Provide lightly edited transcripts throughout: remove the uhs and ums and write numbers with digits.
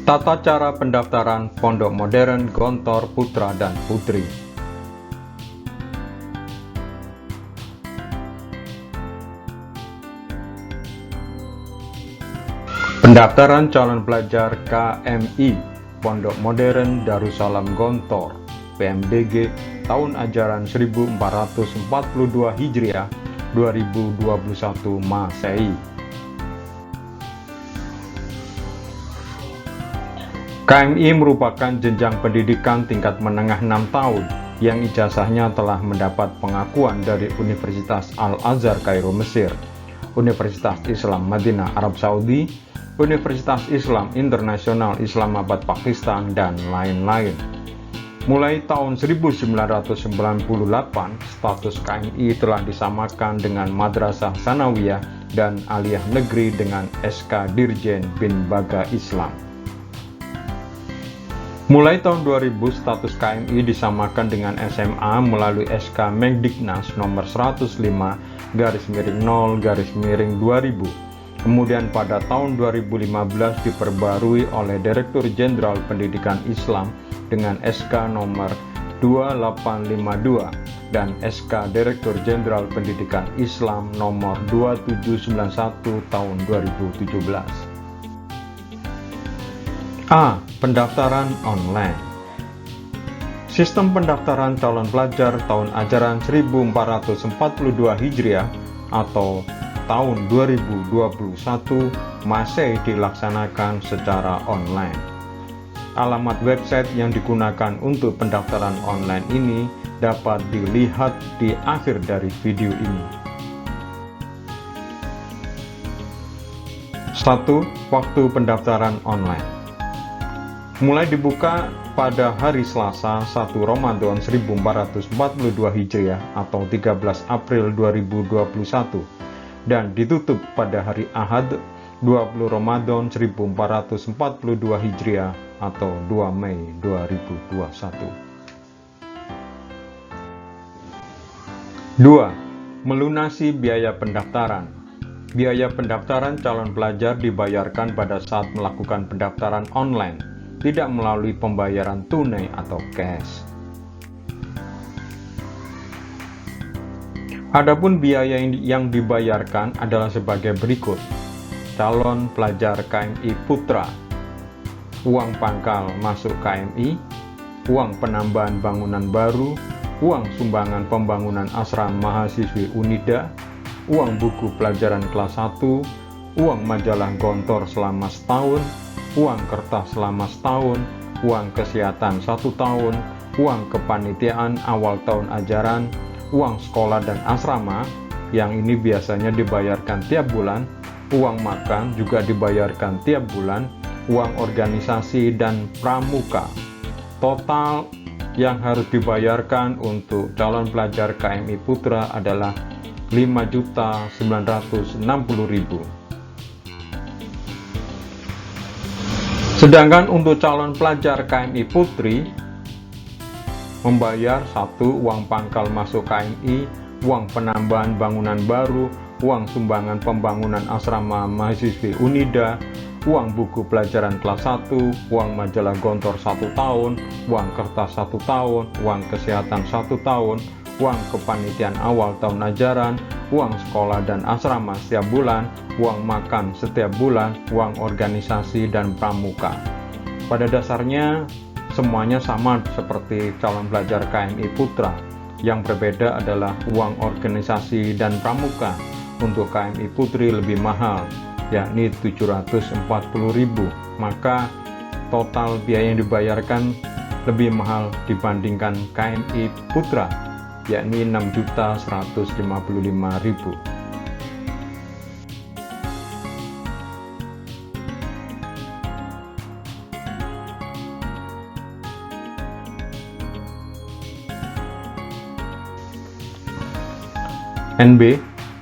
Tata cara pendaftaran Pondok Modern Gontor Putra dan Putri. Pendaftaran calon pelajar KMI Pondok Modern Darussalam Gontor PMDG tahun ajaran 1442 Hijriah 2021 Masehi. KMI merupakan jenjang pendidikan tingkat menengah 6 tahun yang ijazahnya telah mendapat pengakuan dari Universitas Al-Azhar Kairo Mesir, Universitas Islam Madinah Arab Saudi, Universitas Islam Internasional Islamabad Pakistan, dan lain-lain. Mulai tahun 1998, status KMI telah disamakan dengan Madrasah Sanawiyah dan Aliyah Negeri dengan SK Dirjen bin Baga Islam. Mulai tahun 2000, status KMI disamakan dengan SMA melalui SK Mendiknas nomor 105/0/2000. Kemudian pada tahun 2015 diperbarui oleh Direktur Jenderal Pendidikan Islam dengan SK nomor 2852 dan SK Direktur Jenderal Pendidikan Islam nomor 2791 tahun 2017. A. Pendaftaran online. Sistem pendaftaran calon pelajar tahun ajaran 1442 Hijriah atau tahun 2021 masih dilaksanakan secara online. Alamat website yang digunakan untuk pendaftaran online ini dapat dilihat di akhir dari video ini. 1. Waktu pendaftaran online. Mulai dibuka pada hari Selasa 1 Ramadan 1442 Hijriah atau 13 April 2021 dan ditutup pada hari Ahad 20 Ramadan 1442 Hijriah atau 2 Mei 2021. 2. Melunasi biaya pendaftaran. Biaya pendaftaran calon pelajar dibayarkan pada saat melakukan pendaftaran online, tidak melalui pembayaran tunai atau cash. Adapun biaya yang dibayarkan adalah sebagai berikut. Calon pelajar KMI Putra, uang pangkal masuk KMI, uang penambahan bangunan baru, uang sumbangan pembangunan asrama mahasiswi Unida, uang buku pelajaran kelas 1, uang majalah Gontor selama setahun, uang kertas selama setahun, uang kesehatan 1 tahun, uang kepanitiaan awal tahun ajaran, uang sekolah dan asrama, yang ini biasanya dibayarkan tiap bulan, uang makan juga dibayarkan tiap bulan, uang organisasi dan pramuka. Total yang harus dibayarkan untuk calon pelajar KMI Putra adalah 5.960.000. Sedangkan untuk calon pelajar KMI Putri membayar 1. Uang pangkal masuk KMI, uang penambahan bangunan baru, uang sumbangan pembangunan asrama mahasiswi Unida, uang buku pelajaran kelas 1, uang majalah Gontor 1 tahun, uang kertas 1 tahun, uang kesehatan 1 tahun, uang kepanitiaan awal tahun ajaran, uang sekolah dan asrama setiap bulan, uang makan setiap bulan, uang organisasi dan pramuka. Pada dasarnya semuanya sama seperti calon pelajar KMI Putra. Yang berbeda adalah uang organisasi dan pramuka. Untuk KMI Putri lebih mahal, yakni 740.000. Maka total biaya yang dibayarkan lebih mahal dibandingkan KMI Putra, yakni 6.155.000. NB.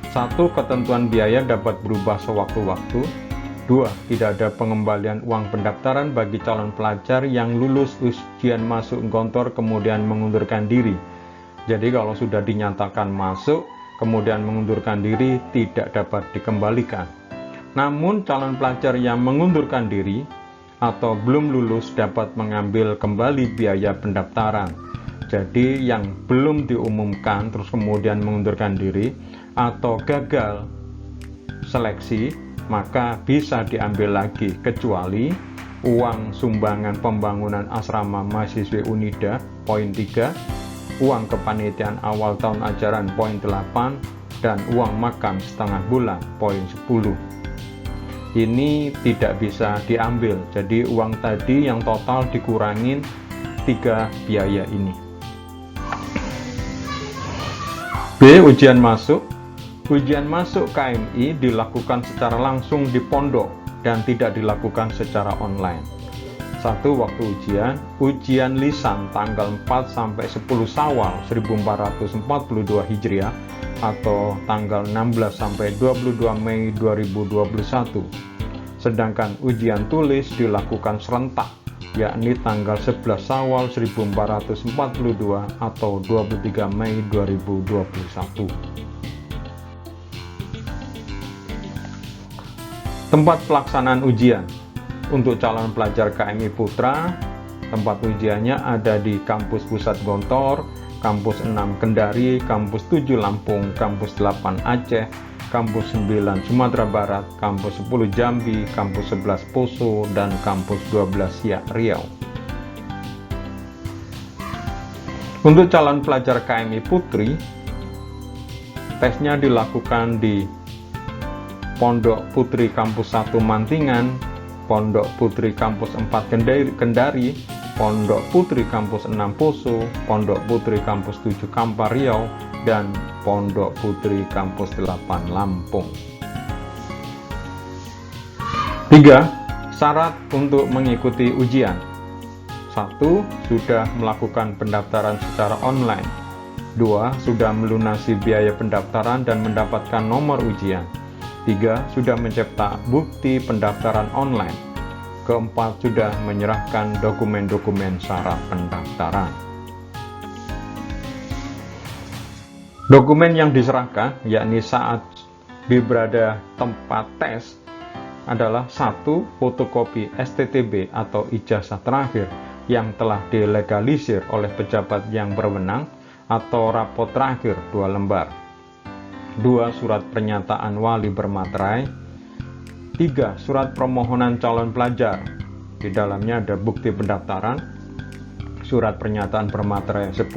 1. Ketentuan biaya dapat berubah sewaktu-waktu. 2. Tidak ada pengembalian uang pendaftaran bagi calon pelajar yang lulus ujian masuk Gontor kemudian mengundurkan diri. Jadi kalau sudah dinyatakan masuk kemudian mengundurkan diri tidak dapat dikembalikan. Namun calon pelajar yang mengundurkan diri atau belum lulus dapat mengambil kembali biaya pendaftaran. Jadi yang belum diumumkan terus kemudian mengundurkan diri atau gagal seleksi, maka bisa diambil lagi, kecuali uang sumbangan pembangunan asrama mahasiswi Unida poin 3, uang kepanitiaan awal tahun ajaran poin 8, dan uang makan setengah bulan poin 10. Ini tidak bisa diambil, jadi uang tadi yang total dikurangin 3 biaya ini. B. Ujian masuk. Ujian masuk KMI dilakukan secara langsung di pondok dan tidak dilakukan secara online. 1. Waktu ujian. Ujian lisan tanggal 4 sampai 10 Syawal 1442 Hijriah atau tanggal 16 sampai 22 Mei 2021. Sedangkan ujian tulis dilakukan serentak, yakni tanggal 11 Syawal 1442 atau 23 Mei 2021. Tempat pelaksanaan ujian. Untuk calon pelajar KMI Putra, tempat ujiannya ada di Kampus Pusat Gontor, Kampus 6 Kendari, Kampus 7 Lampung, Kampus 8 Aceh, Kampus 9 Sumatera Barat, Kampus 10 Jambi, Kampus 11 Poso, dan Kampus 12 Siak Riau. Untuk calon pelajar KMI Putri, tesnya dilakukan di Pondok Putri Kampus 1 Mantingan, Pondok Putri Kampus 4 Kendari, Pondok Putri Kampus 6 Poso, Pondok Putri Kampus 7 Kampar Riau, dan Pondok Putri Kampus 8 Lampung. 3. Syarat untuk mengikuti ujian. 1. Sudah melakukan pendaftaran secara online. 2. Sudah melunasi biaya pendaftaran dan mendapatkan nomor ujian. 3. Sudah mencetak bukti pendaftaran online. 4. Sudah menyerahkan dokumen-dokumen syarat pendaftaran. Dokumen yang diserahkan, yakni saat berada tempat tes, adalah 1. Fotokopi STTB atau ijazah terakhir yang telah dilegalisir oleh pejabat yang berwenang atau rapot terakhir 2 lembar. 2. Surat pernyataan wali bermaterai. 3. Surat permohonan calon pelajar. Di dalamnya ada bukti pendaftaran, surat pernyataan bermaterai 10.000,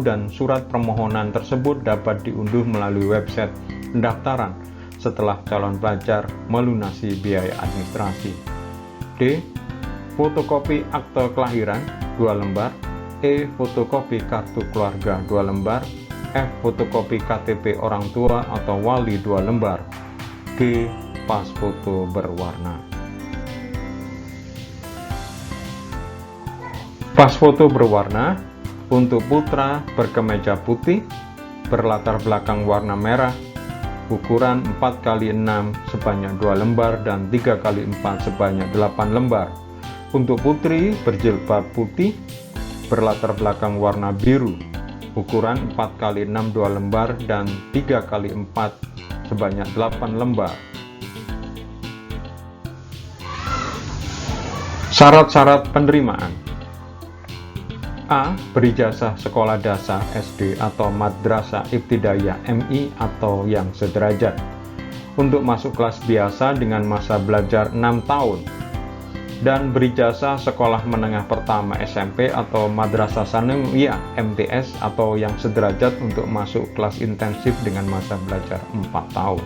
dan surat permohonan tersebut dapat diunduh melalui website pendaftaran setelah calon pelajar melunasi biaya administrasi. D. Fotokopi akte kelahiran 2 lembar. E. Fotokopi kartu keluarga 2 lembar. F. Fotokopi KTP orang tua atau wali 2 lembar. G. Pas foto berwarna. Pas foto berwarna untuk putra berkemeja putih, berlatar belakang warna merah, ukuran 4x6 sebanyak 2 lembar dan 3x4 sebanyak 8 lembar. Untuk putri berjilbab putih, berlatar belakang warna biru, ukuran 4x6 2 lembar dan 3x4 sebanyak 8 lembar. Syarat-syarat penerimaan. A. Berijazah sekolah dasar SD atau madrasah ibtidaiyah MI atau yang sederajat. Untuk masuk kelas biasa dengan masa belajar 6 tahun. Dan berijazah sekolah menengah pertama SMP atau madrasah sanawiyah MTS atau yang sederajat untuk masuk kelas intensif dengan masa belajar 4 tahun.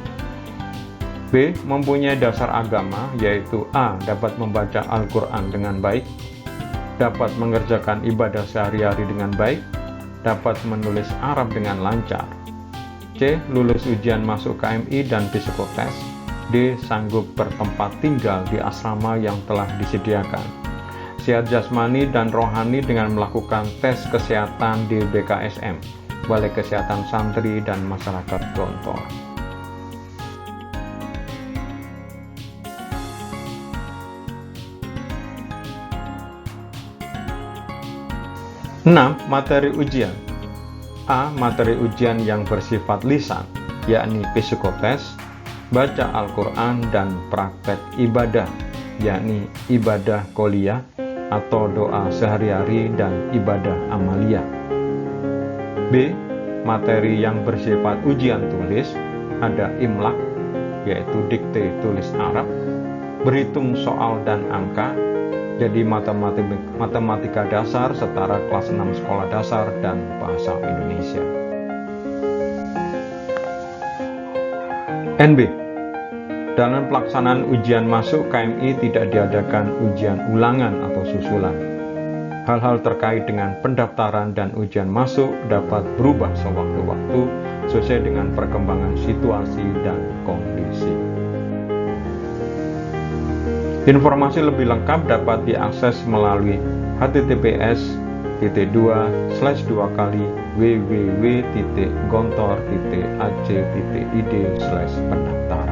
B. Mempunyai dasar agama, yaitu A. Dapat membaca Al-Quran dengan baik, dapat mengerjakan ibadah sehari-hari dengan baik, dapat menulis Arab dengan lancar. C. Lulus ujian masuk KMI dan psikotes. D. Sanggup bertempat tinggal di asrama yang telah disediakan. Sehat jasmani dan rohani dengan melakukan tes kesehatan di BKSM, Balai Kesehatan Santri dan Masyarakat Gontor. 6. Materi ujian. A. Materi ujian yang bersifat lisan, yakni psikotes, baca Al-Quran, dan praktek ibadah. yakni ibadah qobliyah atau doa sehari-hari dan ibadah amaliyah. B. Materi yang bersifat ujian tulis, ada imlak, yaitu dikte tulis Arab, berhitung soal dan angka, jadi matematika dasar setara kelas 6 sekolah dasar dan bahasa Indonesia. NB. Dalam pelaksanaan ujian masuk KMI tidak diadakan ujian ulangan atau susulan. Hal-hal terkait dengan pendaftaran dan ujian masuk dapat berubah sewaktu-waktu sesuai dengan perkembangan situasi dan kondisi. Informasi lebih lengkap dapat diakses melalui https://www.gontor.ac.id/pendaftaran.